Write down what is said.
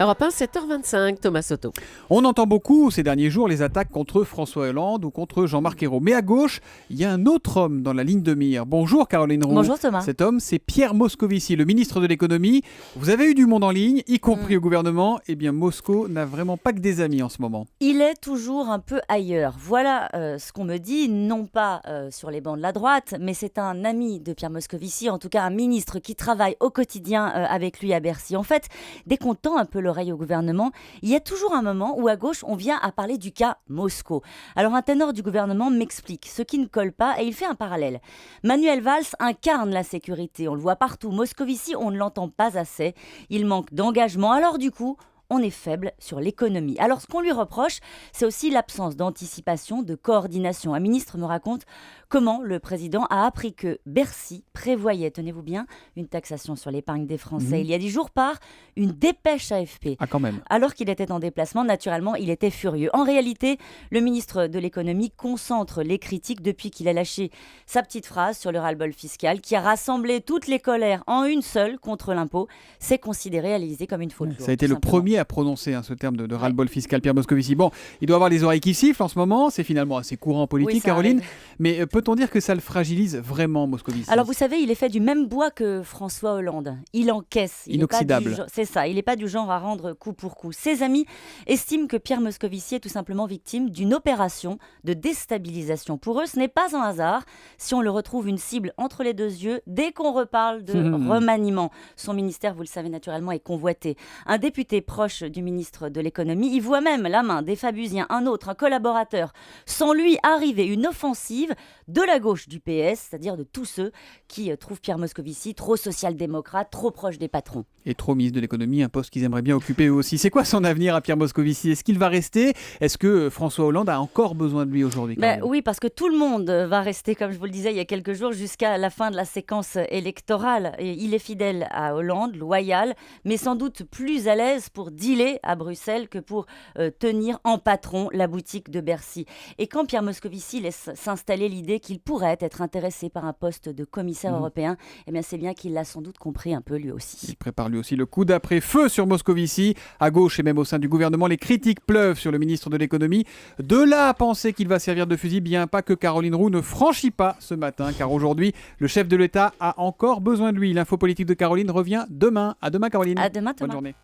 Europe 1, 7h25, Thomas Soto. On entend beaucoup ces derniers jours les attaques contre François Hollande ou contre Jean-Marc Ayrault. Mais à gauche, il y a un autre homme dans la ligne de mire. Bonjour Caroline Roux. Bonjour Thomas. Cet homme, c'est Pierre Moscovici, le ministre de l'économie. Vous avez eu du monde en ligne, y compris au gouvernement. Eh bien, Moscou n'a vraiment pas que des amis en ce moment. Il est toujours un peu ailleurs. Voilà ce qu'on me dit, non pas sur les bancs de la droite, mais c'est un ami de Pierre Moscovici, en tout cas un ministre qui travaille au quotidien avec lui à Bercy. En fait, dès qu'on tend un peu l'oreille au gouvernement, il y a toujours un moment où à gauche, on vient à parler du cas Moscou. Alors un ténor du gouvernement m'explique ce qui ne colle pas et il fait un parallèle. Manuel Valls incarne la sécurité, on le voit partout. Moscovici, on ne l'entend pas assez. Il manque d'engagement. Alors du coup, on est faible sur l'économie. Alors ce qu'on lui reproche, c'est aussi l'absence d'anticipation, de coordination. Un ministre me raconte comment le président a appris que Bercy prévoyait, tenez-vous bien, une taxation sur l'épargne des Français. Il y a 10 jours par une dépêche AFP. Ah, quand même. Alors qu'il était en déplacement, naturellement, il était furieux. En réalité, le ministre de l'économie concentre les critiques depuis qu'il a lâché sa petite phrase sur le ras-le-bol fiscal qui a rassemblé toutes les colères en une seule contre l'impôt. C'est considéré à l'Élysée comme une faute lourde. Ça a été le premier à prononcer ce terme de ras-le-bol fiscal, Pierre Moscovici. Bon, il doit avoir les oreilles qui sifflent en ce moment. C'est finalement assez courant en politique, Oui, Caroline. arrive. Mais peut-on dire que ça le fragilise vraiment, Moscovici? Alors vous savez, il est fait du même bois que François Hollande. Il encaisse. Inoxydable. C'est ça, il n'est pas du genre à rendre coup pour coup. Ses amis estiment que Pierre Moscovici est tout simplement victime d'une opération de déstabilisation. Pour eux, ce n'est pas un hasard si on le retrouve une cible entre les deux yeux dès qu'on reparle de remaniement. Son ministère, vous le savez naturellement, est convoité. Un député proche du ministre de l'économie, il voit même la main des Fabusiens, un autre, un collaborateur. Sans lui arriver une offensive de la gauche du PS, c'est-à-dire de tous ceux qui trouvent Pierre Moscovici trop social-démocrate, trop proche des patrons. Et trop ministre de l'économie, un poste qu'ils aimeraient bien occuper eux aussi. C'est quoi son avenir à Pierre Moscovici? Est-ce qu'il va rester? Est-ce que François Hollande a encore besoin de lui aujourd'hui? Oui, parce que tout le monde va rester, comme je vous le disais il y a quelques jours, jusqu'à la fin de la séquence électorale. Et il est fidèle à Hollande, loyal, mais sans doute plus à l'aise pour dealer à Bruxelles que pour tenir en patron la boutique de Bercy. Et quand Pierre Moscovici laisse s'installer l'idée qu'il pourrait être intéressé par un poste de commissaire européen, eh bien c'est bien qu'il l'a sans doute compris un peu lui aussi. Il prépare lui aussi le coup d'après-feu sur Moscovici. À gauche et même au sein du gouvernement, les critiques pleuvent sur le ministre de l'économie. De là à penser qu'il va servir de fusil, bien pas que Caroline Roux ne franchit pas ce matin, car aujourd'hui, le chef de l'État a encore besoin de lui. L'info politique de Caroline revient demain. À demain, Caroline. À demain, Thomas. Bonne journée.